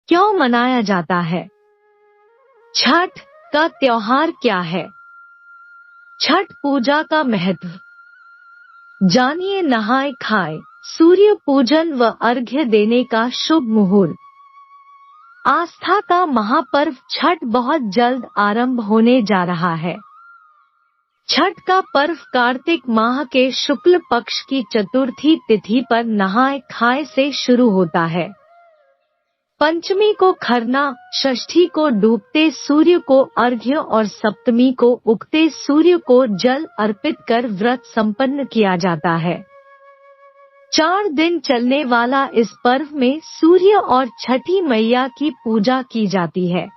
क्यों मनाया जाता है? छठ का त्योहार क्या है? छठ पूजा का महत्व जानिए। नहाए खाए, सूर्य पूजन व अर्घ्य देने का शुभ मुहूर्त। आस्था का महापर्व छठ बहुत जल्द आरंभ होने जा रहा है। छठ का पर्व कार्तिक माह के शुक्ल पक्ष की चतुर्थी तिथि पर नहाए खाए से शुरू होता है। पंचमी को खरना, षष्ठी को डूबते सूर्य को अर्घ्य और सप्तमी को उगते सूर्य को जल अर्पित कर व्रत संपन्न किया जाता है। 4 दिन चलने वाला इस पर्व में सूर्य और छठी मैया की पूजा की जाती है।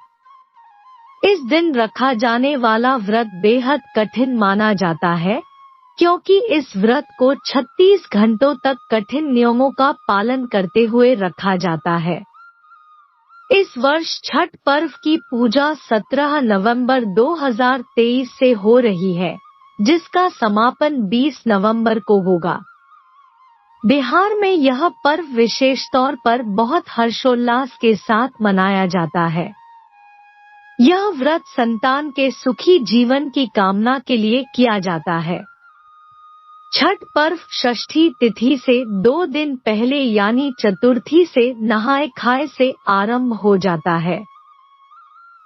इस दिन रखा जाने वाला व्रत बेहद कठिन माना जाता है, क्योंकि इस व्रत को 36 घंटों तक कठिन नियमों का पालन करते हुए रखा जाता है। इस वर्ष छठ पर्व की पूजा 17 नवंबर 2023 से हो रही है, जिसका समापन 20 नवंबर को होगा। बिहार में यह पर्व विशेष तौर पर बहुत हर्षोल्लास के साथ मनाया जाता है। यह व्रत संतान के सुखी जीवन की कामना के लिए किया जाता है। छठ पर्व षष्ठी तिथि से 2 दिन पहले यानी चतुर्थी से नहाए खाए से आरंभ हो जाता है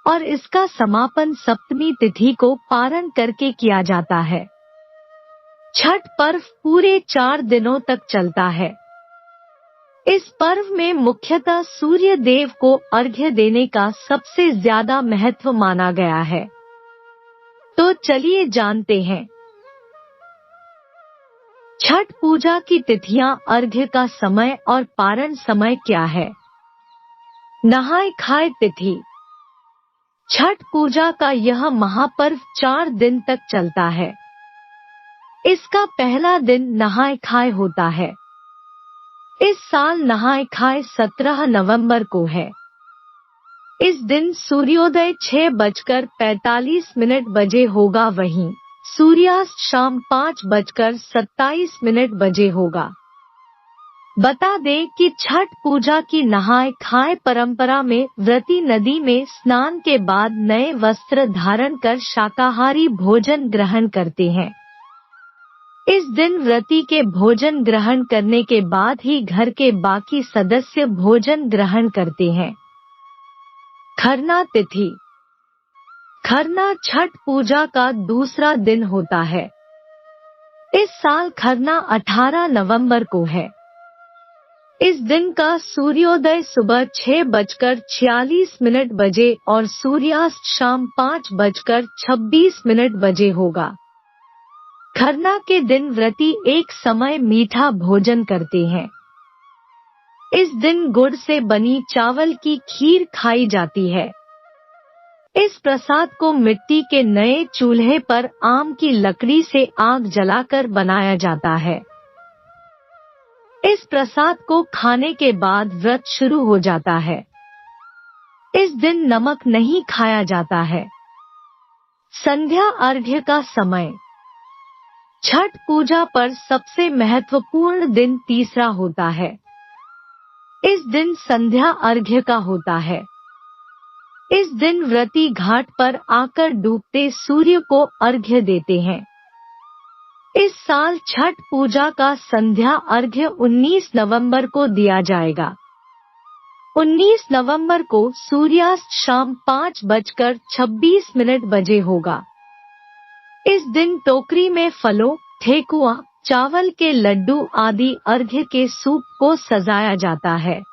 और इसका समापन सप्तमी तिथि को पारण करके किया जाता है। छठ पर्व पूरे 4 दिनों तक चलता है। इस पर्व में मुख्यतः सूर्य देव को अर्घ्य देने का सबसे ज्यादा महत्व माना गया है। तो चलिए जानते हैं छठ पूजा की तिथियां, अर्घ्य का समय और पारण समय क्या है। नहाए खाए तिथि। छठ पूजा का यह महापर्व 4 दिन तक चलता है। इसका पहला दिन नहाए खाए होता है। इस साल नहाए खाए 17 नवंबर को है। इस दिन सूर्योदय 6:45 बजे होगा, वहीं सूर्यास्त शाम 5:27 बजे होगा। बता दें कि छठ पूजा की नहाए खाए परंपरा में व्रती नदी में स्नान के बाद नए वस्त्र धारण कर शाकाहारी भोजन ग्रहण करते हैं। इस दिन व्रती के भोजन ग्रहण करने के बाद ही घर के बाकी सदस्य भोजन ग्रहण करते हैं। खरना तिथि। खरना छठ पूजा का दूसरा दिन होता है। इस साल खरना 18 नवंबर को है। इस दिन का सूर्योदय सुबह 6:46 बजे और सूर्यास्त शाम 5:26 बजे होगा। खरना के दिन व्रती एक समय मीठा भोजन करते हैं। इस दिन गुड़ से बनी चावल की खीर खाई जाती है। इस प्रसाद को मिट्टी के नए चूल्हे पर आम की लकड़ी से आग जलाकर बनाया जाता है। इस प्रसाद को खाने के बाद व्रत शुरू हो जाता है। इस दिन नमक नहीं खाया जाता है। संध्या अर्घ्य का समय। छठ पूजा पर सबसे महत्वपूर्ण दिन तीसरा होता है। इस दिन संध्या अर्घ्य का होता है। इस दिन व्रती घाट पर आकर डूबते सूर्य को अर्घ्य देते हैं। इस साल छठ पूजा का संध्या अर्घ्य 19 नवंबर को दिया जाएगा। 19 नवंबर को सूर्यास्त शाम 5:26 बजे होगा। इस दिन टोकरी में फलों, ठेकुआ, चावल के लड्डू आदि अर्घ्य के सूप को सजाया जाता है।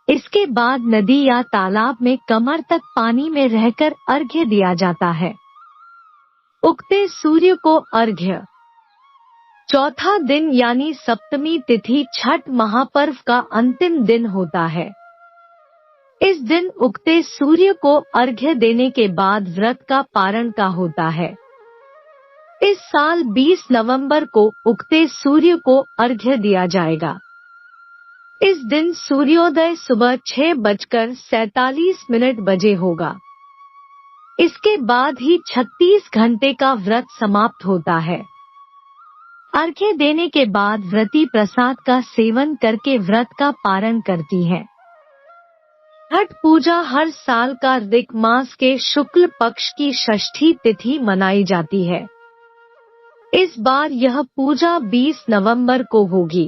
इसके बाद नदी या तालाब में कमर तक पानी में रहकर अर्घ्य दिया जाता है। उगते सूर्य को अर्घ्य। चौथा दिन यानी सप्तमी तिथि छठ महापर्व का अंतिम दिन होता है। इस दिन उगते सूर्य को अर्घ्य देने के बाद व्रत का पारण का होता है। इस साल 20 नवंबर को उगते सूर्य को अर्घ्य दिया जाएगा। इस दिन सूर्योदय सुबह 6:47 बजे होगा। इसके बाद ही 36 घंटे का व्रत समाप्त होता है। अर्घ्य देने के बाद व्रती प्रसाद का सेवन करके व्रत का पारण करती हैं। छठ पूजा हर साल कार्तिक मास के शुक्ल पक्ष की षष्ठी तिथि मनाई जाती है। इस बार यह पूजा 20 नवंबर को होगी।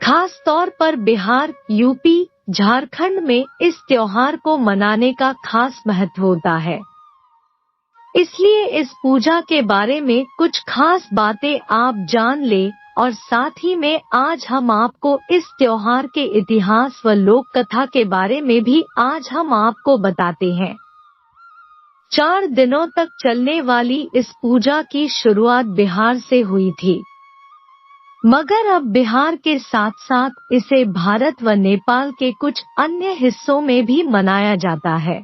खास तौर पर बिहार, यूपी, झारखंड में इस त्योहार को मनाने का खास महत्व होता है। इसलिए इस पूजा के बारे में कुछ खास बातें आप जान लें और साथ ही में आज हम आपको इस त्योहार के इतिहास व लोक कथा के बारे में भी आज हम आपको बताते हैं। 4 दिनों तक चलने वाली इस पूजा की शुरुआत बिहार से हुई थी, मगर अब बिहार के साथ साथ इसे भारत व नेपाल के कुछ अन्य हिस्सों में भी मनाया जाता है।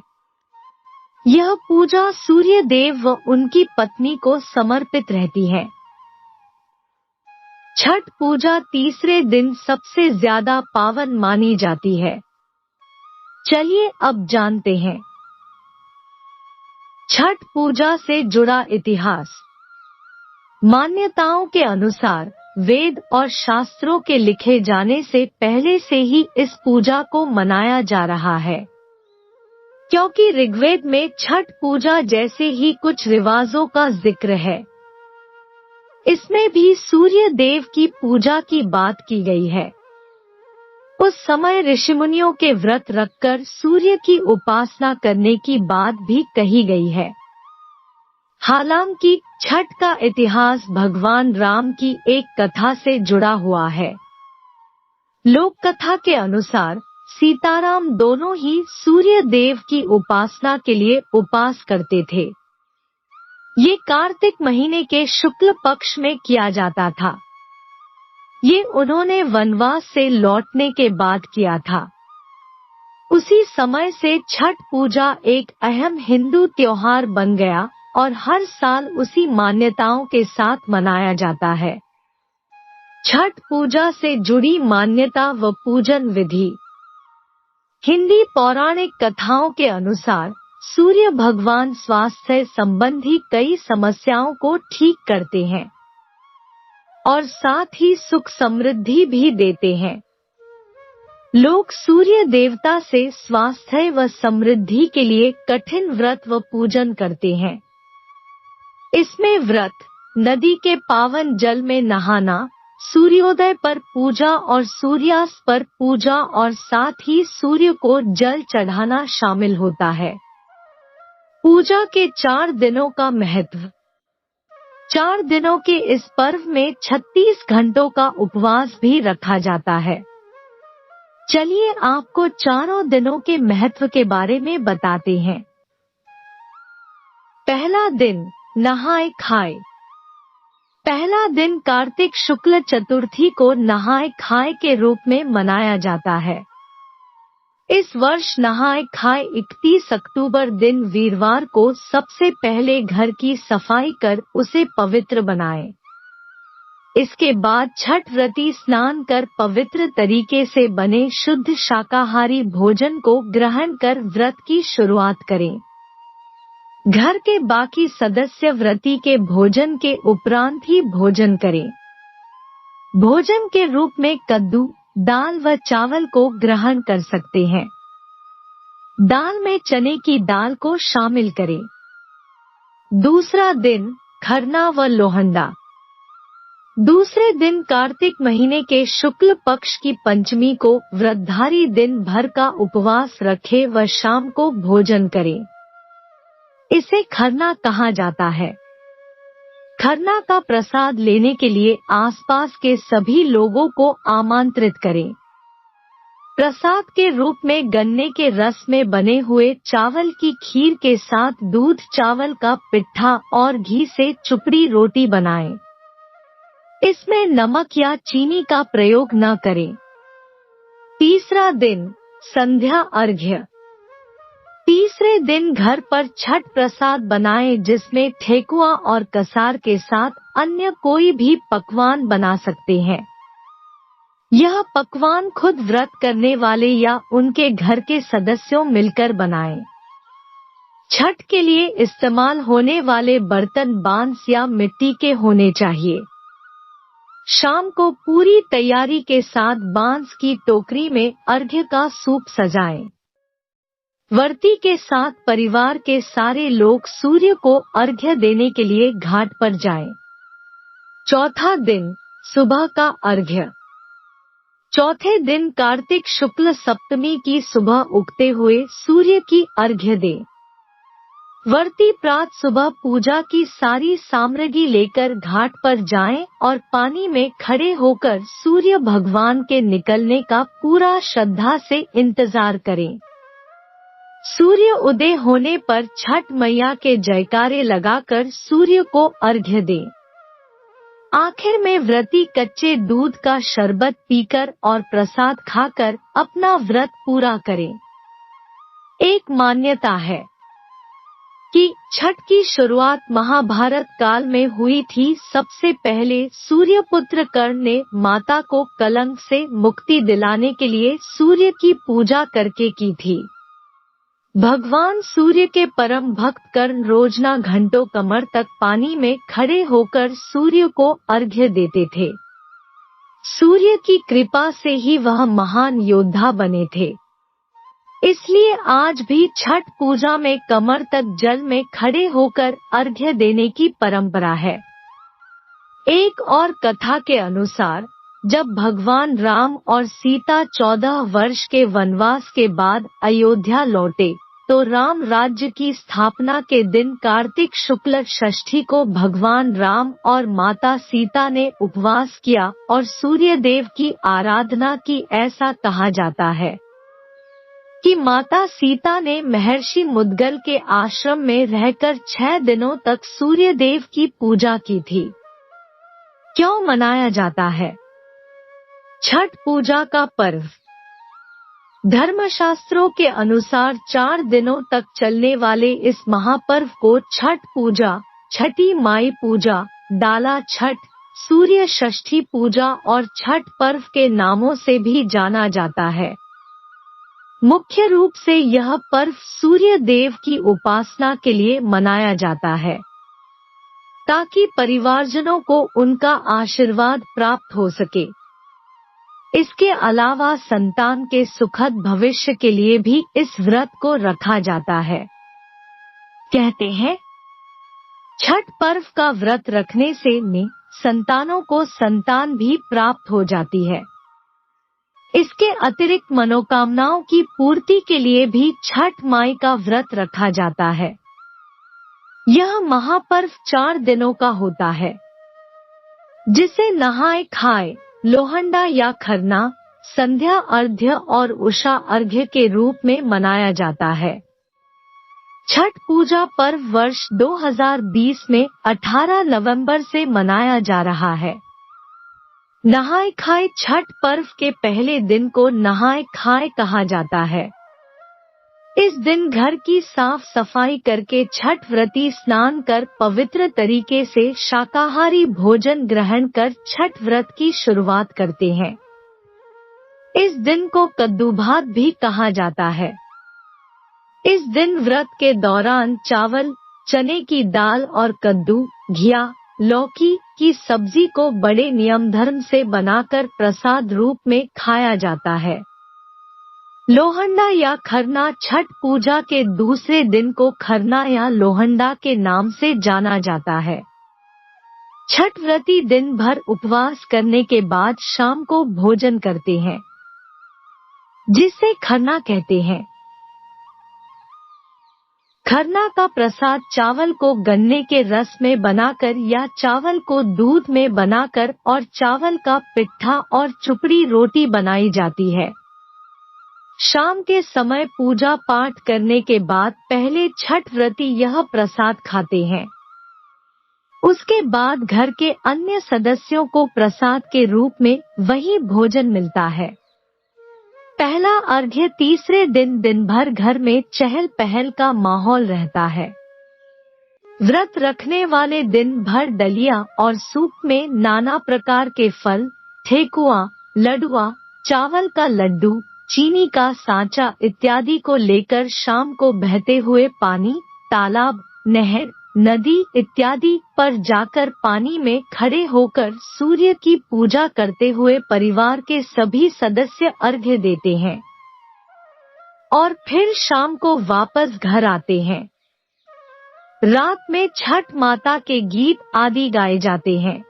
यह पूजा सूर्य देव व उनकी पत्नी को समर्पित रहती है। छठ पूजा तीसरे दिन सबसे ज्यादा पावन मानी जाती है। चलिए अब जानते हैं छठ पूजा से जुड़ा इतिहास। मान्यताओं के अनुसार वेद और शास्त्रों के लिखे जाने से पहले से ही इस पूजा को मनाया जा रहा है, क्योंकि ऋग्वेद में छठ पूजा जैसे ही कुछ रिवाजों का जिक्र है। इसमें भी सूर्य देव की पूजा की बात की गई है। उस समय ऋषिमुनियों के व्रत रखकर सूर्य की उपासना करने की बात भी कही गई है। हालांकि छठ का इतिहास भगवान राम की एक कथा से जुड़ा हुआ है। लोक कथा के अनुसार सीताराम दोनों ही सूर्य देव की उपासना के लिए उपवास करते थे। ये कार्तिक महीने के शुक्ल पक्ष में किया जाता था। ये उन्होंने वनवास से लौटने के बाद किया था। उसी समय से छठ पूजा एक अहम हिंदू त्योहार बन गया और हर साल उसी मान्यताओं के साथ मनाया जाता है। छठ पूजा से जुड़ी मान्यता व पूजन विधि। हिंदी पौराणिक कथाओं के अनुसार सूर्य भगवान स्वास्थ्य संबंधी कई समस्याओं को ठीक करते हैं और साथ ही सुख समृद्धि भी देते हैं। लोग सूर्य देवता से स्वास्थ्य व समृद्धि के लिए कठिन व्रत व पूजन करते हैं। इसमें व्रत, नदी के पावन जल में नहाना, सूर्योदय पर पूजा और सूर्यास्त पर पूजा और साथ ही सूर्य को जल चढ़ाना शामिल होता है। पूजा के 4 दिनों का महत्व। 4 दिनों के इस पर्व में 36 घंटों का उपवास भी रखा जाता है। चलिए आपको चारों दिनों के महत्व के बारे में बताते हैं। पहला दिन, नहाए खाए। पहला दिन कार्तिक शुक्ल चतुर्थी को नहाए खाए के रूप में मनाया जाता है। इस वर्ष नहाए खाए 31 अक्टूबर दिन वीरवार को सबसे पहले घर की सफाई कर उसे पवित्र बनाएं। इसके बाद छठ व्रती स्नान कर पवित्र तरीके से बने शुद्ध शाकाहारी भोजन को ग्रहण कर व्रत की शुरुआत करें। घर के बाकी सदस्य व्रती के भोजन के उपरांत ही भोजन करें। भोजन के रूप में कद्दू, दाल व चावल को ग्रहण कर सकते हैं। दाल में चने की दाल को शामिल करें। दूसरा दिन, खरना व लोहंडा। दूसरे दिन कार्तिक महीने के शुक्ल पक्ष की पंचमी को व्रतधारी दिन भर का उपवास रखे व शाम को भोजन करें। इसे खरना कहा जाता है। खरना का प्रसाद लेने के लिए आसपास के सभी लोगों को आमंत्रित करें। प्रसाद के रूप में गन्ने के रस में बने हुए चावल की खीर के साथ दूध चावल का पिट्ठा और घी से चुपड़ी रोटी बनाएं। इसमें नमक या चीनी का प्रयोग न करें। तीसरा दिन, संध्या अर्घ्य। तीसरे दिन घर पर छठ प्रसाद बनाएं, जिसमें ठेकुआ और कसार के साथ अन्य कोई भी पकवान बना सकते हैं। यह पकवान खुद व्रत करने वाले या उनके घर के सदस्यों मिलकर बनाएं। छठ के लिए इस्तेमाल होने वाले बर्तन बांस या मिट्टी के होने चाहिए। शाम को पूरी तैयारी के साथ बांस की टोकरी में अर्घ्य का सूप सजाएं। व्रती के साथ परिवार के सारे लोग सूर्य को अर्घ्य देने के लिए घाट पर जाएं। चौथा दिन, सुबह का अर्घ्य। चौथे दिन कार्तिक शुक्ल सप्तमी की सुबह उगते हुए सूर्य की अर्घ्य दे। व्रती प्रात सुबह पूजा की सारी सामग्री लेकर घाट पर जाएं और पानी में खड़े होकर सूर्य भगवान के निकलने का पूरा श्रद्धा से इंतजार करें। सूर्य उदय होने पर छठ मैया के जयकारे लगाकर सूर्य को अर्घ्य दें। आखिर में व्रती कच्चे दूध का शरबत पीकर और प्रसाद खाकर अपना व्रत पूरा करें। एक मान्यता है कि छठ की शुरुआत महाभारत काल में हुई थी। सबसे पहले सूर्यपुत्र कर्ण ने माता को कलंक से मुक्ति दिलाने के लिए सूर्य की पूजा करके की थी। भगवान सूर्य के परम भक्त कर्ण रोजाना घंटों कमर तक पानी में खड़े होकर सूर्य को अर्घ्य देते थे। सूर्य की कृपा से ही वह महान योद्धा बने थे। इसलिए आज भी छठ पूजा में कमर तक जल में खड़े होकर अर्घ्य देने की परंपरा है। एक और कथा के अनुसार जब भगवान राम और सीता 14 वर्ष के वनवास के बाद अयोध्या लौटे तो राम राज्य की स्थापना के दिन कार्तिक शुक्ल षष्ठी को भगवान राम और माता सीता ने उपवास किया और सूर्य देव की आराधना की। ऐसा कहा जाता है कि माता सीता ने महर्षि मुद्गल के आश्रम में रहकर 6 दिनों तक सूर्य देव की पूजा की थी। क्यों मनाया जाता है छठ पूजा का पर्व? धर्मशास्त्रों के अनुसार 4 दिनों तक चलने वाले इस महापर्व को छठ पूजा, छठी माई पूजा, डाला छठ, सूर्य षष्ठी पूजा और छठ पर्व के नामों से भी जाना जाता है। मुख्य रूप से यह पर्व सूर्य देव की उपासना के लिए मनाया जाता है ताकि परिवारजनों को उनका आशीर्वाद प्राप्त हो सके। इसके अलावा संतान के सुखद भविष्य के लिए भी इस व्रत को रखा जाता है। कहते हैं छठ पर्व का व्रत रखने से संतानों को संतान भी प्राप्त हो जाती है। इसके अतिरिक्त मनोकामनाओं की पूर्ति के लिए भी छठ माई का व्रत रखा जाता है। यह महापर्व 4 दिनों का होता है जिसे नहाए खाए, लोहंडा या खरना, संध्या अर्घ्य और उषा अर्घ्य के रूप में मनाया जाता है। छठ पूजा पर्व वर्ष 2020 में 18 नवंबर से मनाया जा रहा है। नहाए खाए छठ पर्व के पहले दिन को नहाए खाए कहा जाता है। इस दिन घर की साफ सफाई करके छठ व्रती स्नान कर पवित्र तरीके से शाकाहारी भोजन ग्रहण कर छठ व्रत की शुरुआत करते हैं। इस दिन को कद्दू भात भी कहा जाता है। इस दिन व्रत के दौरान चावल, चने की दाल और कद्दू, घिया, लौकी की सब्जी को बड़े नियम धर्म से बनाकर प्रसाद रूप में खाया जाता है। लोहंडा या खरना छठ पूजा के दूसरे दिन को खरना या लोहंडा के नाम से जाना जाता है। छठ व्रती दिन भर उपवास करने के बाद शाम को भोजन करते हैं जिसे खरना कहते हैं। खरना का प्रसाद चावल को गन्ने के रस में बनाकर या चावल को दूध में बनाकर और चावल का पिट्ठा और चुपड़ी रोटी बनाई जाती है। शाम के समय पूजा पाठ करने के बाद पहले छठ व्रती यह प्रसाद खाते हैं। उसके बाद घर के अन्य सदस्यों को प्रसाद के रूप में वही भोजन मिलता है। पहला अर्घ्य तीसरे दिन भर घर में चहल पहल का माहौल रहता है। व्रत रखने वाले दिन भर दलिया और सूप में नाना प्रकार के फल, ठेकुआ, लडुआ, चावल का लड्डू, चीनी का सांचा इत्यादि को लेकर शाम को बहते हुए पानी, तालाब, नहर, नदी इत्यादि पर जाकर पानी में खड़े होकर सूर्य की पूजा करते हुए परिवार के सभी सदस्य अर्घ्य देते हैं और फिर शाम को वापस घर आते हैं। रात में छठ माता के गीत आदि गाए जाते हैं।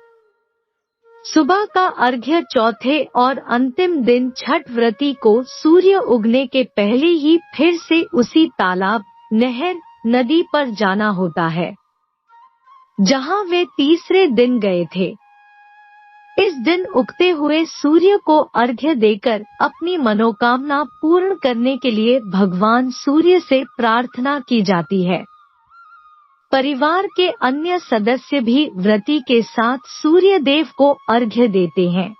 सुबह का अर्घ्य चौथे और अंतिम दिन छठ व्रती को सूर्य उगने के पहले ही फिर से उसी तालाब, नहर, नदी पर जाना होता है जहां वे तीसरे दिन गए थे। इस दिन उगते हुए सूर्य को अर्घ्य देकर अपनी मनोकामना पूर्ण करने के लिए भगवान सूर्य से प्रार्थना की जाती है। परिवार के अन्य सदस्य भी व्रती के साथ सूर्य देव को अर्घ्य देते हैं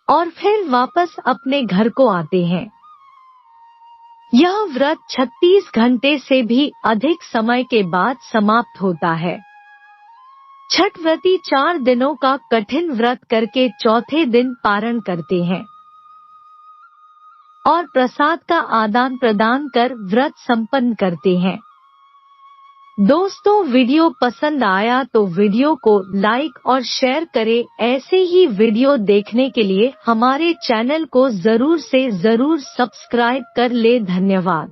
और फिर वापस अपने घर को आते हैं। यह व्रत 36 घंटे से भी अधिक समय के बाद समाप्त होता है। छठ व्रती 4 दिनों का कठिन व्रत करके चौथे दिन पारण करते हैं और प्रसाद का आदान प्रदान कर व्रत संपन्न करते हैं। दोस्तों, वीडियो पसंद आया तो वीडियो को लाइक और शेयर करें। ऐसे ही वीडियो देखने के लिए हमारे चैनल को जरूर से जरूर सब्सक्राइब कर ले। धन्यवाद।